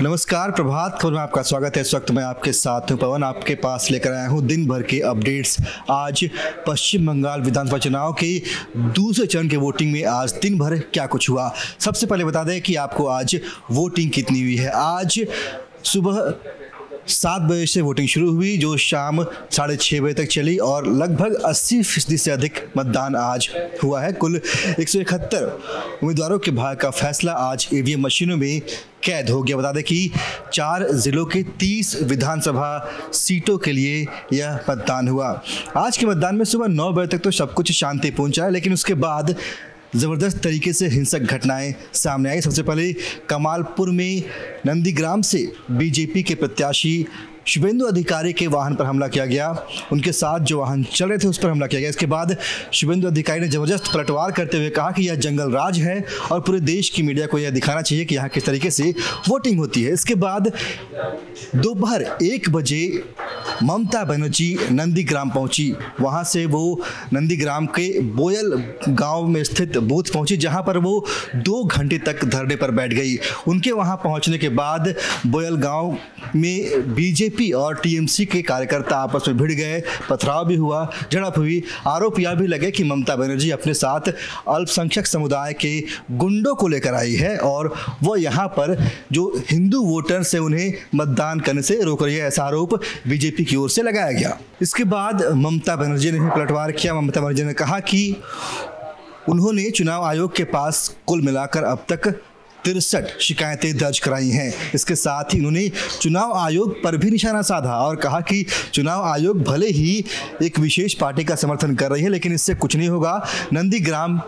नमस्कार, प्रभात खबर में आपका स्वागत है। इस वक्त मैं आपके साथ हूं पवन, आपके पास लेकर आया हूं दिन भर के अपडेट्स। आज पश्चिम बंगाल विधानसभा चुनाव के दूसरे चरण के वोटिंग में आज दिन भर क्या कुछ हुआ। सबसे पहले बता दें कि आपको आज वोटिंग कितनी हुई है। आज सुबह 7 बजे से वोटिंग शुरू हुई, जो शाम 6:30 बजे तक चली और लगभग 80% से अधिक मतदान आज हुआ है। कुल 171 उम्मीदवारों के भाग्य का फैसला आज ईवीएम मशीनों में कैद हो गया। बता दें कि 4 जिलों के 30 विधानसभा सीटों के लिए यह मतदान हुआ। आज के मतदान में सुबह 9 बजे तक तो सब कुछ शांतिपूर्ण चला, लेकिन उसके बाद ज़बरदस्त तरीके से हिंसक घटनाएं सामने आई। सबसे पहले कमालपुर में नंदीग्राम से बीजेपी के प्रत्याशी शुभेंदु अधिकारी के वाहन पर हमला किया गया। उनके साथ जो वाहन चल रहे थे उस पर हमला किया गया। इसके बाद शुभेंदु अधिकारी ने ज़बरदस्त पलटवार करते हुए कहा कि यह जंगल राज है और पूरे देश की मीडिया को यह दिखाना चाहिए कि यहाँ किस तरीके से वोटिंग होती है। इसके बाद दोपहर 1 बजे ममता बनर्जी नंदीग्राम पहुंची। वहां से वो नंदीग्राम के बोयल गांव में स्थित बूथ पहुंची, जहां पर वो 2 घंटे तक धरने पर बैठ गई। उनके वहां पहुंचने के बाद बोयल गांव में बीजेपी और टीएमसी के कार्यकर्ता आपस में भिड़ गए, पथराव भी हुआ, झड़प हुई। आरोप यह भी लगे कि ममता बनर्जी अपने साथ अल्पसंख्यक समुदाय के गुंडों को लेकर आई है और वो यहाँ पर जो हिंदू वोटर्स है उन्हें मतदान करने से रोक रही है। ऐसा आरोप बीजेपी की ओर से लगाया गया। इसके बाद ममता बनर्जी ने भी पलटवार किया। ममता बनर्जी ने कहा कि उन्होंने चुनाव आयोग के पास कुल मिलाकर अब तक 63 शिकायतें दर्ज कराई हैं। इसके साथ ही उन्होंने चुनाव आयोग पर भी निशाना साधा और कहा कि चुनाव आयोग भले ही एक विशेष पार्टी का समर्थन कर रही है, लेकिन इससे कुछ नहीं होगा। नंदीग्राम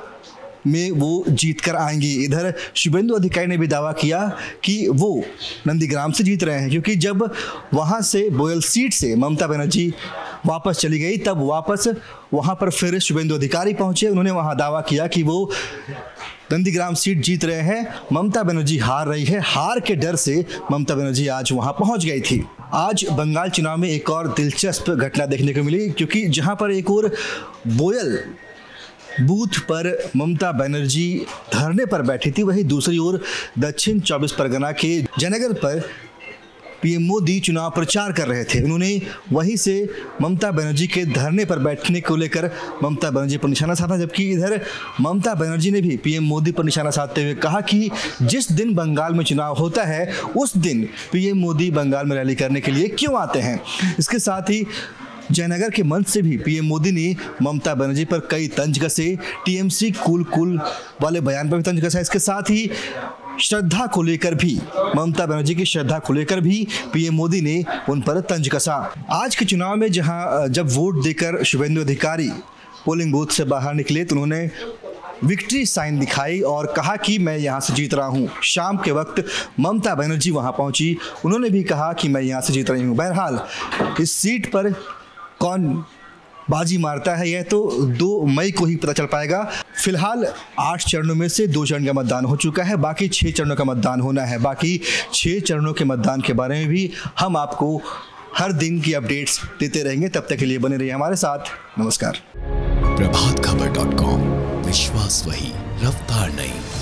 में वो जीत कर आएंगी। इधर शुभेंदु अधिकारी ने भी दावा किया कि वो नंदीग्राम से जीत रहे हैं, क्योंकि जब वहां से बोयल सीट से ममता बनर्जी वापस चली गई तब वापस वहां पर फिर शुभेंदु अधिकारी पहुंचे। उन्होंने वहां दावा किया कि वो नंदीग्राम सीट जीत रहे हैं, ममता बनर्जी हार रही है। हार के डर से ममता बनर्जी आज वहां पहुंच गई थी। आज बंगाल चुनाव में एक और दिलचस्प घटना देखने को मिली, क्योंकि जहां पर एक और बोयल बूथ पर ममता बनर्जी धरने पर बैठी थी, वहीं दूसरी ओर दक्षिण 24 परगना के जयनगर पर पीएम मोदी चुनाव प्रचार कर रहे थे। उन्होंने वहीं से ममता बनर्जी के धरने पर बैठने को लेकर ममता बनर्जी पर निशाना साधा, जबकि इधर ममता बनर्जी ने भी पीएम मोदी पर निशाना साधते हुए कहा कि जिस दिन बंगाल में चुनाव होता है उस दिन पीएम मोदी बंगाल में रैली करने के लिए क्यों आते हैं। इसके साथ ही जयनगर के मंच से भी पीएम मोदी ने ममता बनर्जी पर कई तंज कसे। टीएमसी कूल वाले बयान पर भी तंज कसा। इसके साथ ही श्रद्धा को लेकर भी, ममता बनर्जी की श्रद्धा को लेकर भी पीएम मोदी ने उन पर तंज कसा। आज के चुनाव में जब वोट देकर शुभेंदु अधिकारी पोलिंग बूथ से बाहर निकले तो उन्होंने विक्ट्री साइन दिखाई और कहा कि मैं यहाँ से जीत रहा हूँ। शाम के वक्त ममता बनर्जी वहाँ पहुँची, उन्होंने भी कहा कि मैं यहाँ से जीत रही हूँ। बहरहाल इस सीट पर कौन बाजी मारता है यह तो 2 मई को ही पता चल पाएगा। फिलहाल 8 चरणों में से 2 चरण का मतदान हो चुका है, बाकी 6 चरणों का मतदान होना है। बाकी 6 चरणों के मतदान के बारे में भी हम आपको हर दिन की अपडेट्स देते रहेंगे। तब तक के लिए बने रहिए हमारे साथ। नमस्कार। प्रभातखबर.com, विश्वास वही, रफ्तार नहीं।